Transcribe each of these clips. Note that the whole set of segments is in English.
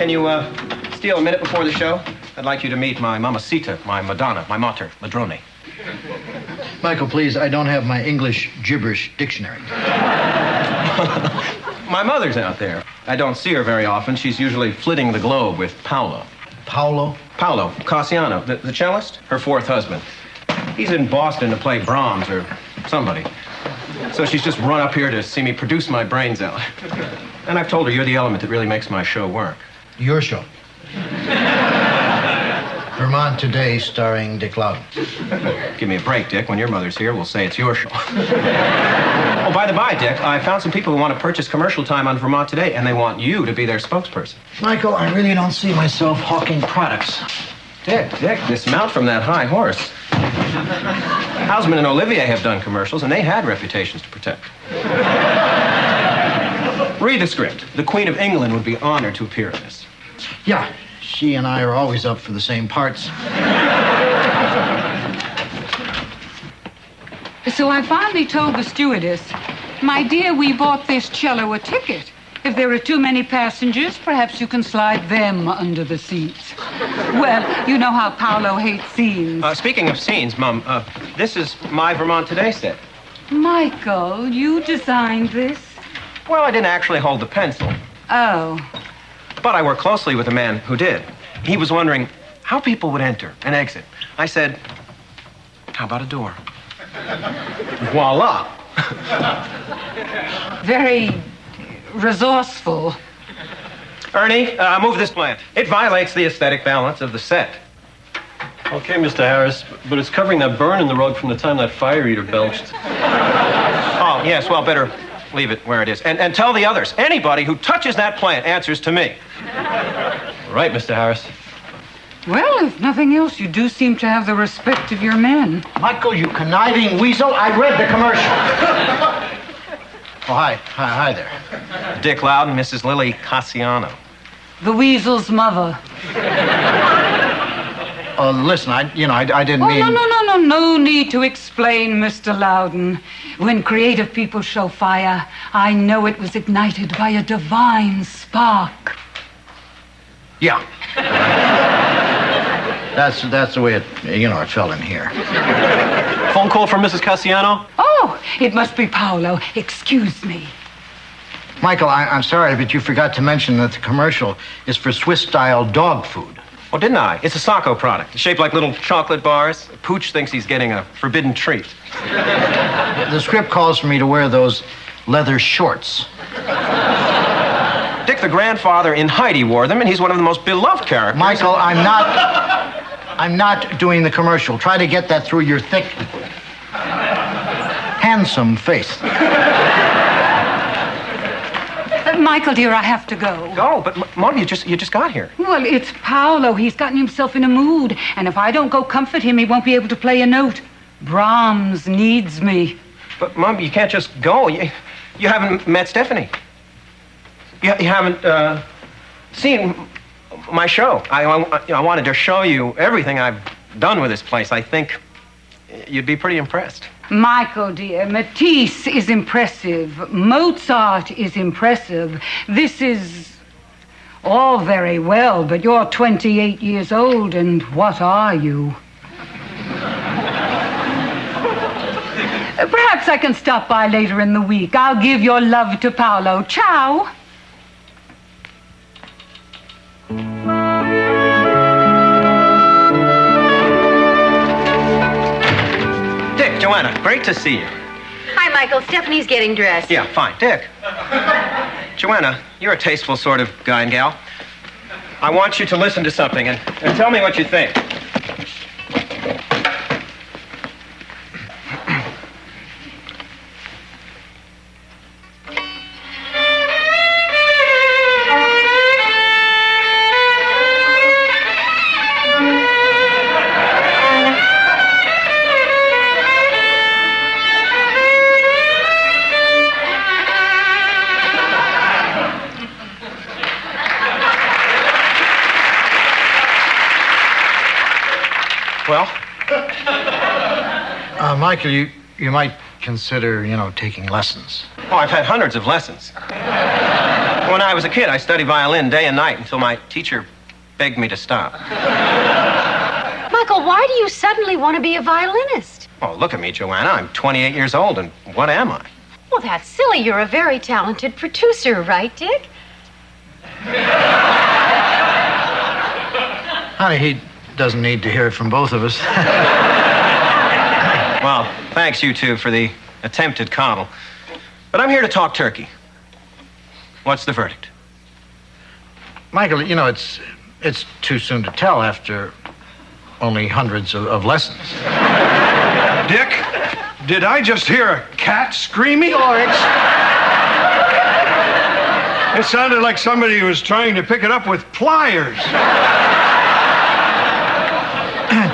Can you steal a minute before the show? I'd like you to meet my mamacita, my Madonna, my mater, Madrone. Michael, please, I don't have my English gibberish dictionary. My mother's out there. I don't see her very often. She's usually flitting the globe with Paolo. Paolo? Paolo Cassiano, the cellist, her fourth husband. He's in Boston to play Brahms or somebody. So she's just run up here to see me produce my brains out. And I've told her you're the element that really makes my show work. Your show? Vermont Today, starring Dick Loudon. Give me a break, Dick. When your mother's here, we'll say it's your show. Oh, by the by, Dick, I found some people who want to purchase commercial time on Vermont Today, and they want you to be their spokesperson. Michael, I really don't see myself hawking products. Dick, dismount from that high horse. Hausman and Olivier have done commercials, and they had reputations to protect. Read the script. The Queen of England would be honored to appear in this. Yeah, she and I are always up for the same parts. So I finally told the stewardess, my dear, we bought this cello a ticket. If there are too many passengers, perhaps you can slide them under the seats. Well, you know how Paolo hates scenes. Speaking of scenes, Mum, this is my Vermont Today set. Michael, you designed this? Well, I didn't actually hold the pencil. Oh. But I worked closely with a man who did. He was wondering how people would enter and exit. I said, how about a door? Voila. Very resourceful. Ernie, move this plant. It violates the aesthetic balance of the set. Okay, Mr. Harris, but it's covering that burn in the road from the time that fire eater belched. Oh, yes, well, better leave it where it is. And tell the others, anybody who touches that plant answers to me. Right, Mr. Harris. Well, if nothing else, you do seem to have the respect of your men. Michael, you conniving weasel, I read the commercial. Oh, hi there. Dick Loudon, Mrs. Lily Cassiano. The weasel's mother. Listen, I didn't mean... No need to explain, Mr. Loudon. When creative people show fire, I know it was ignited by a divine spark. Yeah. That's the way it fell in here. Phone call from Mrs. Cassiano? Oh, it must be Paolo. Excuse me. Michael, I'm sorry, but you forgot to mention that the commercial is for Swiss-style dog food. Oh, didn't I? It's a Sacco product, shaped like little chocolate bars. Pooch thinks he's getting a forbidden treat. The script calls for me to wear those leather shorts. Dick, the grandfather in Heidi wore them, and he's one of the most beloved characters. Michael, I'm not doing the commercial. Try to get that through your thick, handsome face. Michael, dear, I have to go. Go? But, Mom, you just got here. Well, it's Paolo. He's gotten himself in a mood. And if I don't go comfort him, he won't be able to play a note. Brahms needs me. But, Mom, you can't just go. You haven't met Stephanie. You haven't seen my show. I wanted to show you everything I've done with this place. I think you'd be pretty impressed. Michael, dear, Matisse is impressive. Mozart is impressive. This is all very well, but you're 28 years old, and what are you? Perhaps I can stop by later in the week. I'll give your love to Paolo. Ciao. Joanna, great to see you. Hi, Michael. Stephanie's getting dressed. Yeah, fine. Dick. Joanna, you're a tasteful sort of guy and gal. I want you to listen to something and tell me what you think. Well? Michael, you might consider, taking lessons. Oh, I've had hundreds of lessons. When I was a kid, I studied violin day and night until my teacher begged me to stop. Michael, why do you suddenly want to be a violinist? Oh, look at me, Joanna. I'm 28 years old, and what am I? Well, that's silly. You're a very talented producer, right, Dick? Honey, he doesn't need to hear it from both of us. Well, thanks, you two, for the attempted coddle. But I'm here to talk turkey. What's the verdict? Michael, you know, it's too soon to tell after only hundreds of lessons. Dick, did I just hear a cat screaming? George! It sounded like somebody was trying to pick it up with pliers.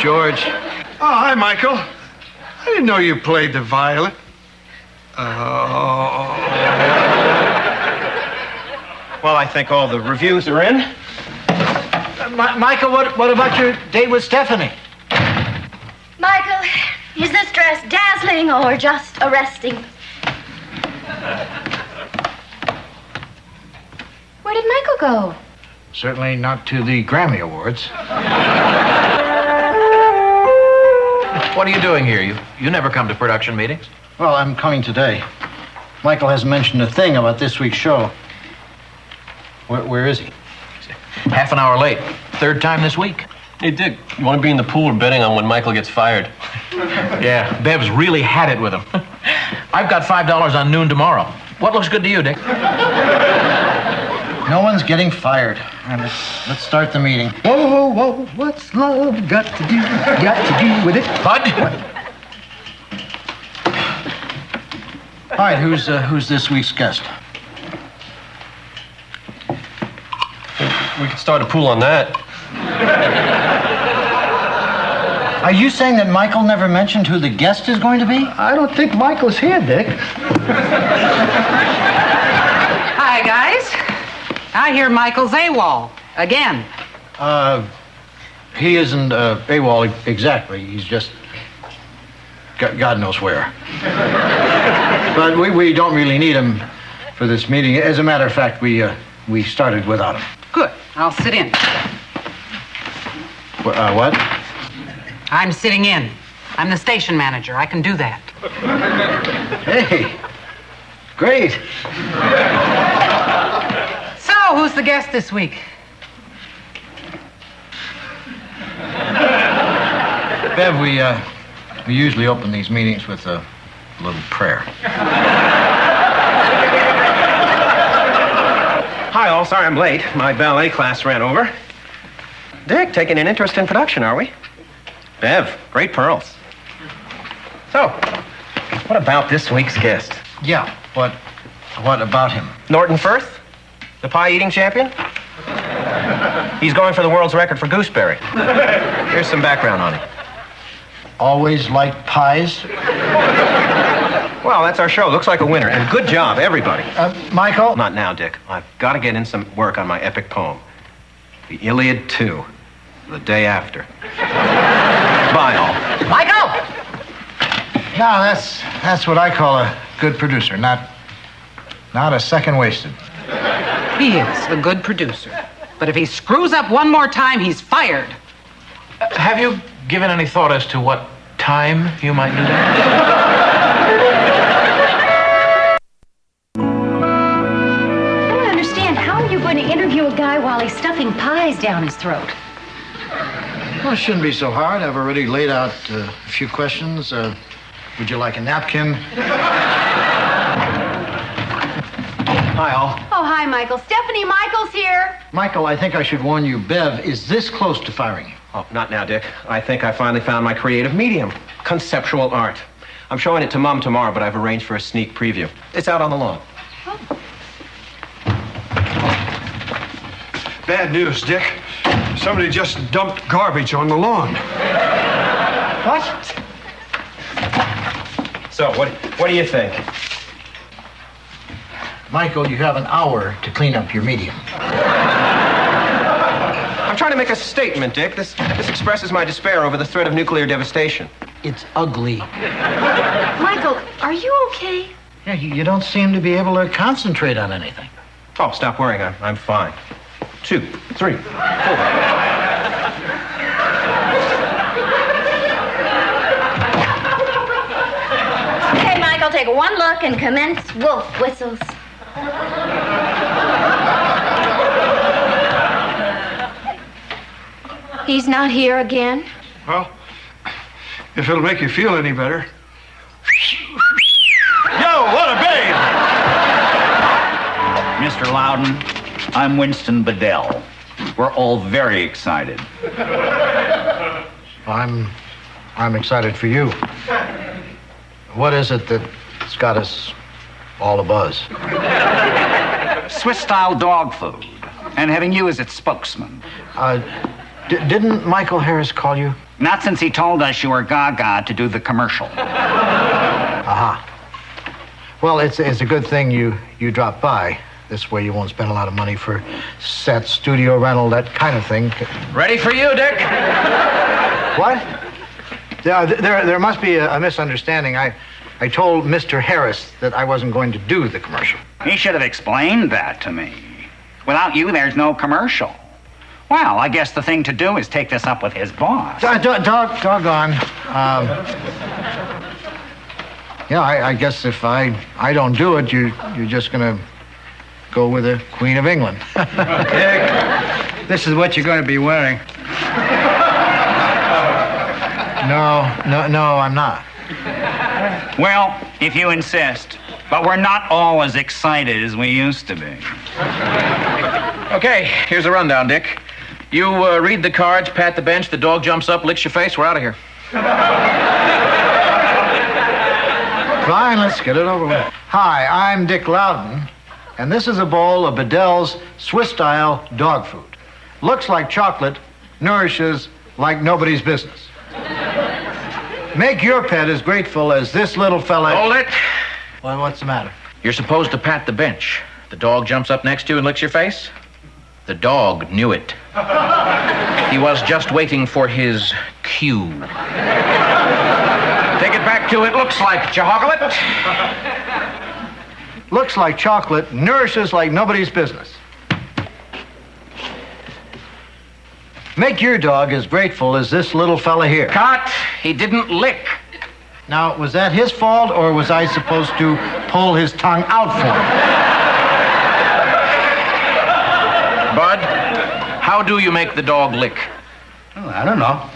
George. Oh, hi, Michael. I didn't know you played the violin. Well, I think all the reviews are in. Michael, what about your date with Stephanie? Michael, is this dress dazzling or just arresting? Where did Michael go? Certainly not to the Grammy Awards. What are you doing here? You never come to production meetings. Well, I'm coming today. Michael hasn't mentioned a thing about this week's show. Where is he? Half an hour late. Third time this week. Hey, Dick, you want to be in the pool or betting on when Michael gets fired? Yeah, Bev's really had it with him. I've got $5 on noon tomorrow. What looks good to you, Dick? No one's getting fired. All right, let's start the meeting. Whoa, whoa, what's love got to do with it? Bud? All right, who's this week's guest? We could start a pool on that. Are you saying that Michael never mentioned who the guest is going to be? I don't think Michael's here, Dick. Hi, guys. I hear Michael's AWOL again. He isn't AWOL exactly. He's just God knows where. But we don't really need him for this meeting. As a matter of fact, we started without him. Good. I'll sit in. What? I'm sitting in. I'm the station manager. I can do that. Hey, great. So, who's the guest this week? Bev, we usually open these meetings with a little prayer. Hi, all. Sorry I'm late. My ballet class ran over. Dick, taking an interest in production, are we? Bev, great pearls. So, what about this week's guest? Yeah, what about him? Norton Firth, the pie-eating champion? He's going for the world's record for gooseberry. Here's some background on him. Always liked pies? Well, that's our show. Looks like a winner. And good job, everybody. Michael? Not now, Dick. I've got to get in some work on my epic poem. The Iliad 2, the day after. Bye, all. Michael! No, that's what I call a good producer. Not a second wasted. He is a good producer. But if he screws up one more time, he's fired. Have you given any thought as to what time you might do that? I don't understand. How are you going to interview a guy while he's stuffing pies down his throat? Well, it shouldn't be so hard. I've already laid out a few questions. Would you like a napkin? Hi, all. Oh, hi, Michael. Stephanie Michael's here. Michael, I think I should warn you, Bev is this close to firing you. Oh, not now, Dick. I think I finally found my creative medium. Conceptual art. I'm showing it to Mom tomorrow, but I've arranged for a sneak preview. It's out on the lawn. Bad news, Dick. Somebody just dumped garbage on the lawn. What? So, what do you think? Michael, you have an hour to clean up your medium. I'm trying to make a statement, Dick. This expresses my despair over the threat of nuclear devastation. It's ugly. Michael, are you okay? Yeah, you don't seem to be able to concentrate on anything. Oh, stop worrying. I'm fine. 2, 3, 4. Okay, Michael, take one look and commence wolf whistles. He's not here again? Well, if it'll make you feel any better. Yo, what a babe! Mr. Loudon, I'm Winston Bedell. We're all very excited. I'm excited for you. What is it that's got us all abuzz? Swiss-style dog food, and having you as its spokesman. Didn't Michael Harris call you? Not since he told us you were gaga to do the commercial. Aha. Well, it's a good thing you dropped by. This way you won't spend a lot of money for set, studio rental, that kind of thing. Ready for you, Dick? What? There must be a misunderstanding. I told Mr. Harris that I wasn't going to do the commercial. He should have explained that to me. Without you, there's no commercial. Well, I guess the thing to do is take this up with his boss. Doggone. Yeah, I guess if I don't do it, you're just gonna go with the Queen of England. Dick, this is what you're going to be wearing. No, I'm not. Well, if you insist. But we're not all as excited as we used to be. Okay, here's the rundown, Dick. You read the cards, pat the bench, the dog jumps up, licks your face, we're out of here. Fine, let's get it over with. Hi, I'm Dick Loudon, and this is a bowl of Bedell's Swiss-style dog food. Looks like chocolate, nourishes like nobody's business. Make your pet as grateful as this little fella... Hold it. Well, what's the matter? You're supposed to pat the bench. The dog jumps up next to you and licks your face. The dog knew it. He was just waiting for his cue. Take it back to it looks like chocolate. Looks like chocolate, nourishes like nobody's business. Make your dog as grateful as this little fella here. Cut. He didn't lick. Now, was that his fault, or was I supposed to pull his tongue out for him? Bud, how do you make the dog lick? Oh, I don't know.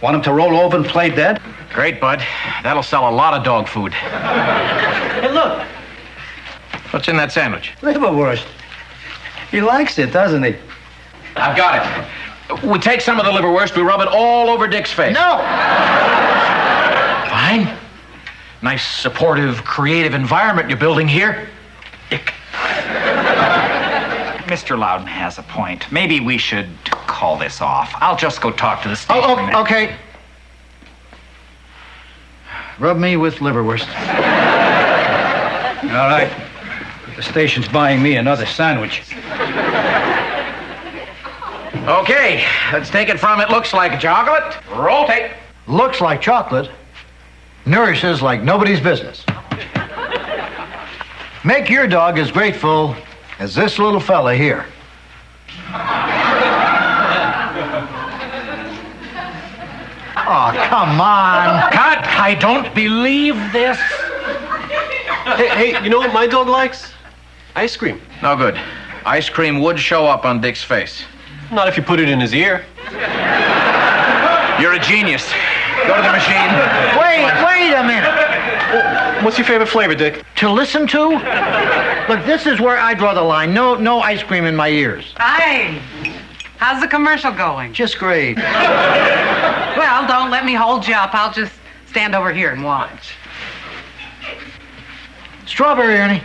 Want him to roll over and play dead? Great, Bud. That'll sell a lot of dog food. Hey, look. What's in that sandwich? Liverwurst. He likes it, doesn't he? I've got it. We take some of the liverwurst, we rub it all over Dick's face. No! Fine. Nice, supportive, creative environment you're building here. Dick. Mr. Loudon has a point. Maybe we should call this off. I'll just go talk to the station. Oh, okay. Rub me with liverwurst. All right. The station's buying me another sandwich. Okay, let's take it from it looks like chocolate. Roll tape. Looks like chocolate, nourishes like nobody's business. Make your dog as grateful as this little fella here. Oh, come on. Cut! I don't believe this. Hey, you know what my dog likes? Ice cream. No good. Ice cream would show up on Dick's face. Not if you put it in his ear. You're a genius. Go to the machine. Wait a minute. What's your favorite flavor, Dick? To listen to? Look, this is where I draw the line. No ice cream in my ears. Hi. How's the commercial going? Just great. Well, don't let me hold you up. I'll just stand over here and watch. Strawberry, Ernie.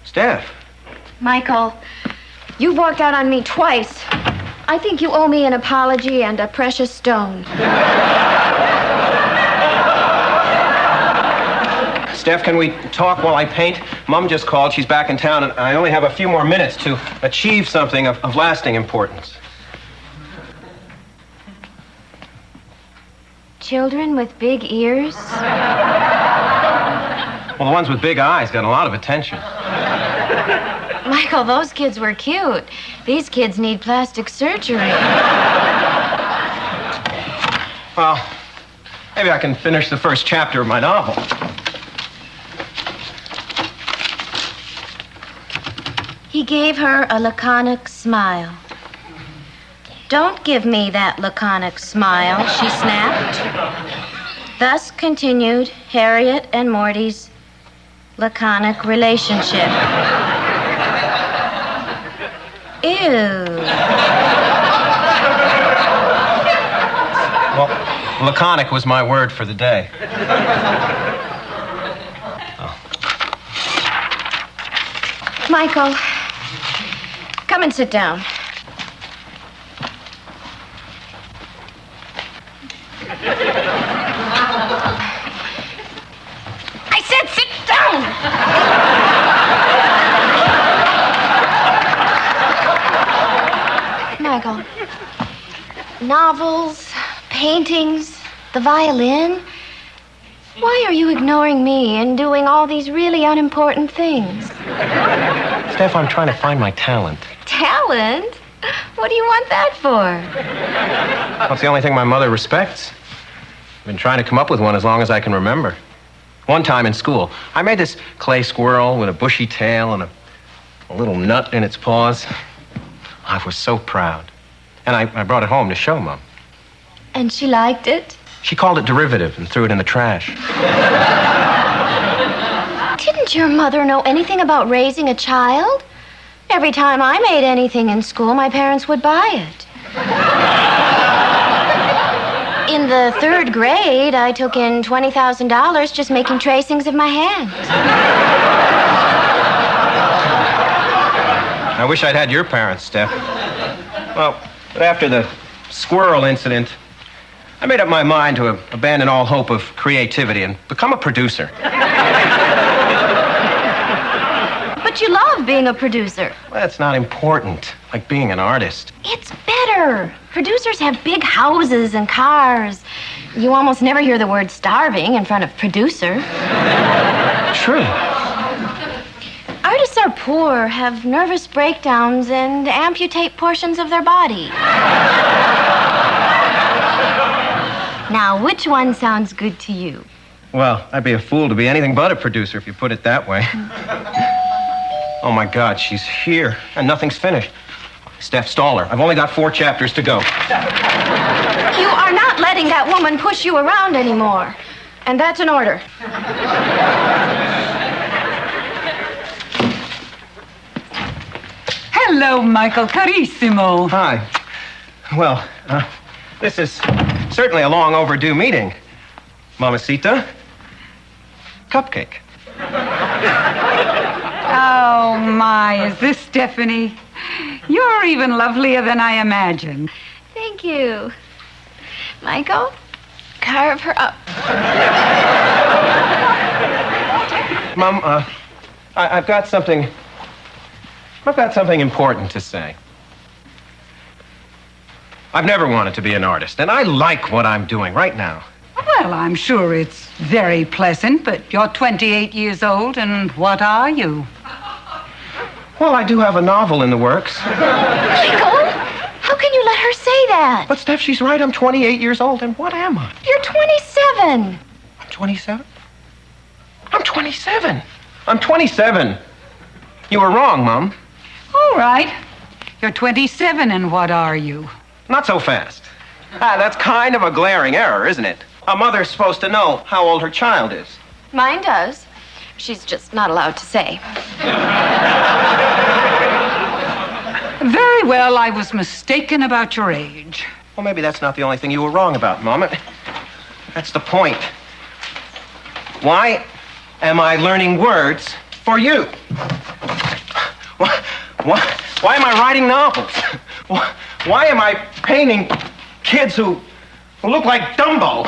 Steph. Michael, you've walked out on me twice. I think you owe me an apology and a precious stone. Steph, can we talk while I paint? Mom just called. She's back in town, and I only have a few more minutes to achieve something of lasting importance. children with big ears? Well, the ones with big eyes got a lot of attention. Michael, those kids were cute. These kids need plastic surgery. Well, maybe I can finish the first chapter of my novel. He gave her a laconic smile. Don't give me that laconic smile, she snapped. Thus continued Harriet and Morty's laconic relationship. Ew. Well, laconic was my word for the day. Michael, come and sit down. I said sit down! Michael, novels, paintings, the violin. Why are you ignoring me and doing all these really unimportant things? Steph, I'm trying to find my talent. Talent? What do you want that for? Well, it's the only thing my mother respects. I've been trying to come up with one as long as I can remember. One time in school, I made this clay squirrel with a bushy tail and a little nut in its paws. I was so proud. And I brought it home to show Mom. And she liked it? She called it derivative and threw it in the trash. Didn't your mother know anything about raising a child? Every time I made anything in school, my parents would buy it. In the 3rd grade, I took in $20,000 just making tracings of my hand. I wish I'd had your parents, Steph. Well, but after the squirrel incident, I made up my mind to abandon all hope of creativity and become a producer. But you love being a producer. Well, that's not important, like being an artist. It's better. Producers have big houses and cars. You almost never hear the word starving in front of producer. True. Artists are poor, have nervous breakdowns, and amputate portions of their body. Now, which one sounds good to you? Well, I'd be a fool to be anything but a producer if you put it that way. Oh, my God, she's here, and nothing's finished. Steph, stall her. I've only got 4 chapters to go. You are not letting that woman push you around anymore. And that's an order. Hello, Michael Carissimo. Hi. Well, this is certainly a long overdue meeting. Mamacita, cupcake. Oh, my, is this Stephanie? You're even lovelier than I imagined. Thank you. Michael, carve her up. Mom, I've got something important to say. I've never wanted to be an artist, and I like what I'm doing right now. Well, I'm sure it's very pleasant, but you're 28 years old, and what are you? Well, I do have a novel in the works. Michael, how can you let her say that? But, Steph, she's right. I'm 28 years old, and what am I? You're 27. I'm 27? I'm 27. I'm 27. You were wrong, Mom. All right. You're 27, and what are you? Not so fast. That's kind of a glaring error, isn't it? A mother's supposed to know how old her child is. Mine does. She's just not allowed to say. Very well, I was mistaken about your age. Well, maybe that's not the only thing you were wrong about, Mom. That's the point. Why am I learning words for you? Why am I writing novels? Why am I painting kids who look like Dumbo?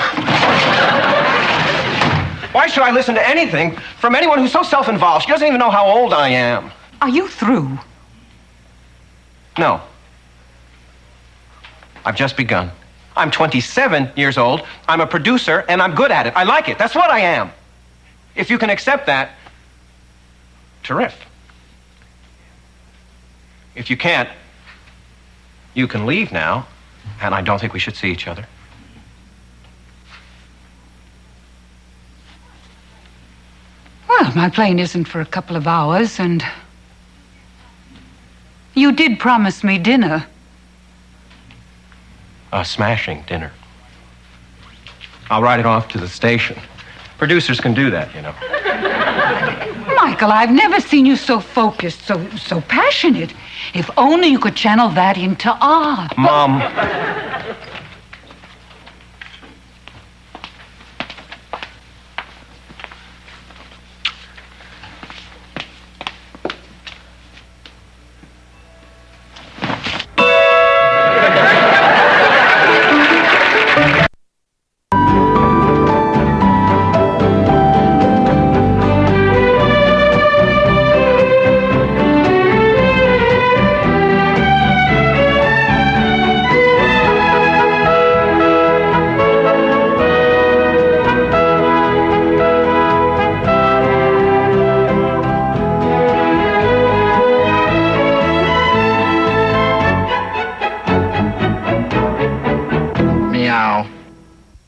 Why should I listen to anything from anyone who's so self-involved? She doesn't even know how old I am. Are you through? No. I've just begun. I'm 27 years old. I'm a producer, and I'm good at it. I like it. That's what I am. If you can accept that, terrific. If you can't, you can leave now, and I don't think we should see each other. Well, my plane isn't for a couple of hours, and you did promise me dinner. A smashing dinner. I'll write it off to the station. Producers can do that, you know. Michael, I've never seen you so focused, so passionate. If only you could channel that into art. Mom,